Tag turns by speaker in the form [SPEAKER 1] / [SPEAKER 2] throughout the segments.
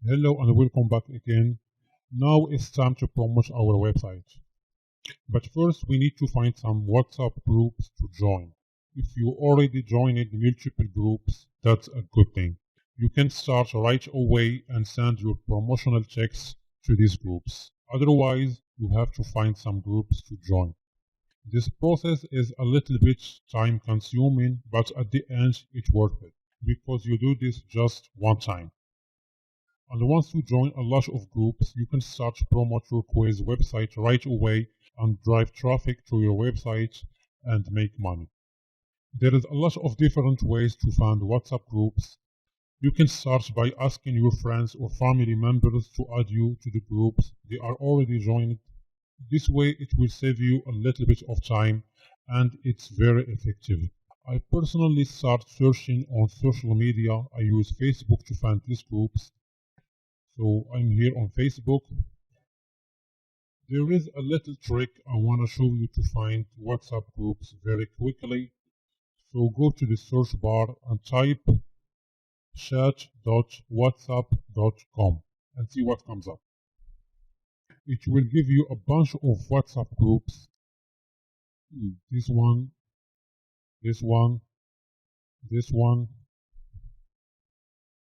[SPEAKER 1] Hello and welcome back again. Now it's time to promote our website. But first we need to find some WhatsApp groups to join. If you already joined multiple groups, that's a good thing. You can start right away and send your promotional checks to these groups. Otherwise, you have to find some groups to join. This process is a little bit time consuming, but at the end it's worth it because you do this just one time. And once you join a lot of groups, you can start to promote your quiz website right away and drive traffic to your website and make money. There is a lot of different ways to find WhatsApp groups. You can start by asking your friends or family members to add you to the groups they are already joined. This way it will save you a little bit of time and it's very effective. I personally start searching on social media. I use Facebook to find these groups. So I'm here on Facebook. There is a little trick I want to show you to find WhatsApp groups very quickly. So go to the search bar and type chat.whatsapp.com and see what comes up. It will give you a bunch of WhatsApp groups. This one, this one, this one.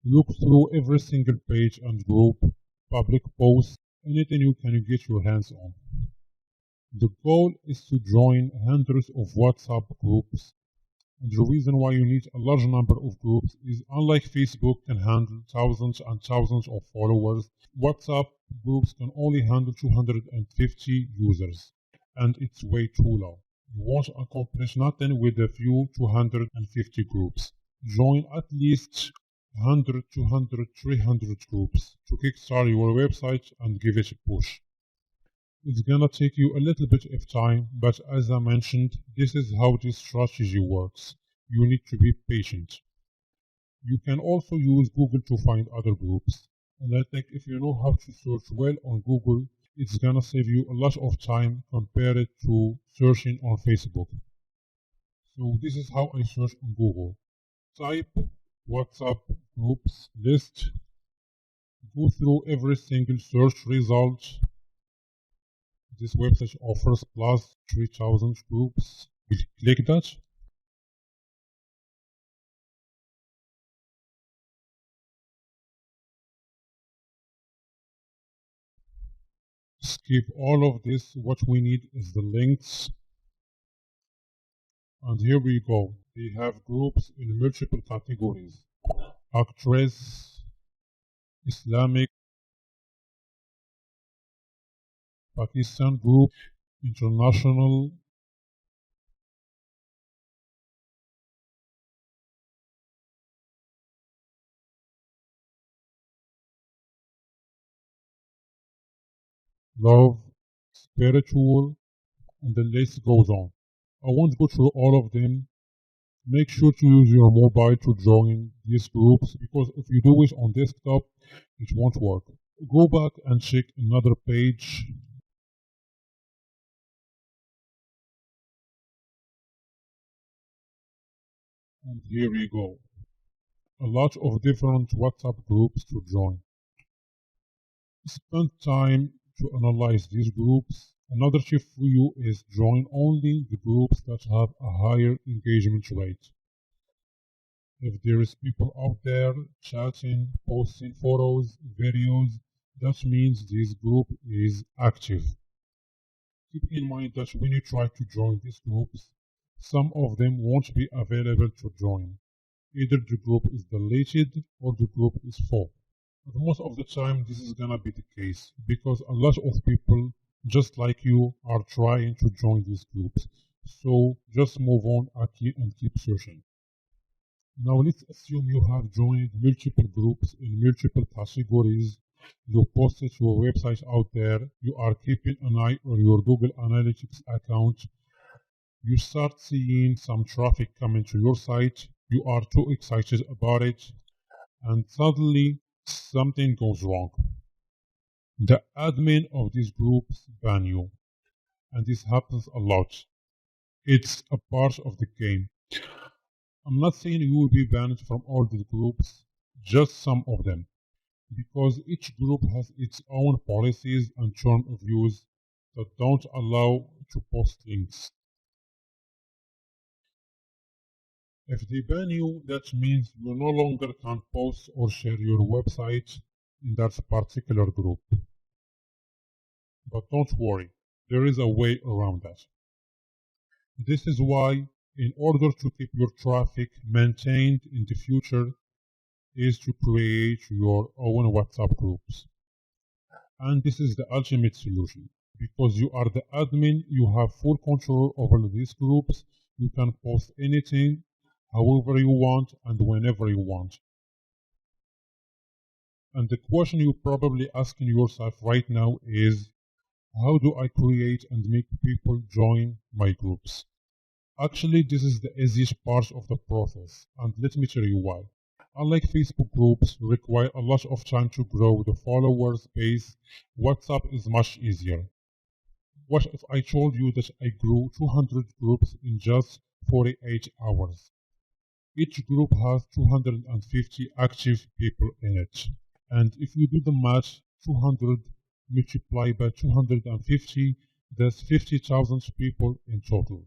[SPEAKER 1] Look through every single page and group, public posts, anything you can get your hands on. The goal is to join hundreds of WhatsApp groups, and the reason why you need a large number of groups is unlike Facebook can handle thousands and thousands of followers, WhatsApp groups can only handle 250 users, and it's way too low. You won't accomplish nothing with a few 250 groups. Join at least 100, 200, 300 groups to kickstart your website and give it a push. It's gonna take you a little bit of time, but as I mentioned, this is how this strategy works. You need to be patient. You can also use Google to find other groups, and I think if you know how to search well on Google, it's gonna save you a lot of time compared to searching on Facebook. So this is how I search on Google. Type WhatsApp groups list, go through every single search result. This website offers plus 3,000 groups. You click that. Skip all of this. What we need is the links. And here we go. They have groups in multiple categories. Actress, Islamic, Pakistan group, international, love, spiritual, and the list goes on. I won't go through all of them. Make sure to use your mobile to join these groups because if you do it on desktop, it won't work. Go back and check another page. And here we go. A lot of different WhatsApp groups to join. Spend time to analyze these groups. Another tip for you is join only the groups that have a higher engagement rate. If there is people out there chatting, posting photos, videos, that means this group is active. Keep in mind that when you try to join these groups, some of them won't be available to join. Either the group is deleted or the group is full. But most of the time this is gonna be the case because a lot of people just like you are trying to join these groups. So just move on and keep searching. Now let's assume you have joined multiple groups in multiple categories. You posted your website out there. You are keeping an eye on your Google Analytics account. You start seeing some traffic coming to your site. You are too excited about it. And suddenly something goes wrong. The admin of these groups ban you. And this happens a lot. It's a part of the game. I'm not saying you will be banned from all the groups, just some of them. because each group has its own policies and terms of use that don't allow to post links. If they ban you, that means you no longer can post or share your website in that particular group. But don't worry, there is a way around that. This is why, in order to keep your traffic maintained in the future, is to create your own WhatsApp groups. And this is the ultimate solution. Because you are the admin, you have full control over these groups. You can post anything, however you want and whenever you want. And the question you're probably asking yourself right now is, how do I create and make people join my groups? Actually, this is the easiest part of the process, and let me tell you why. Unlike Facebook groups require a lot of time to grow the followers base, WhatsApp is much easier. What if I told you that I grew 200 groups in just 48 hours? Each group has 250 active people in it. And if you do the math, 200 multiplied by 250, that's 50,000 people in total.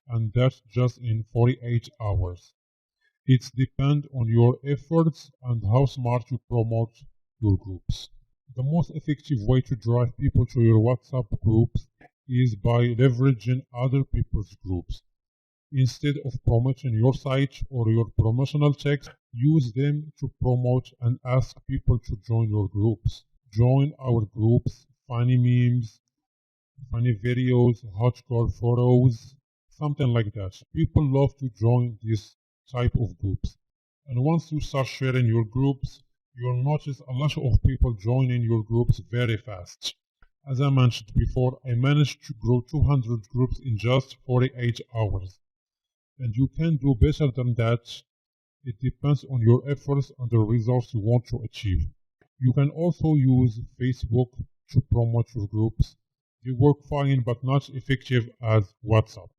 [SPEAKER 1] And that's just in 48 hours. It depends on your efforts and how smart you promote your groups. The most effective way to drive people to your WhatsApp groups is by leveraging other people's groups. Instead of promoting your site or your promotional text, use them to promote and ask people to join your groups. Join our groups, funny memes, funny videos, hardcore photos, something like that. People love to join this type of groups. And once you start sharing your groups, you'll notice a lot of people joining your groups very fast. As I mentioned before, I managed to grow 200 groups in just 48 hours. And you can do better than that. It depends on your efforts and the results you want to achieve. You can also use Facebook to promote your groups. They work fine but not effective as WhatsApp.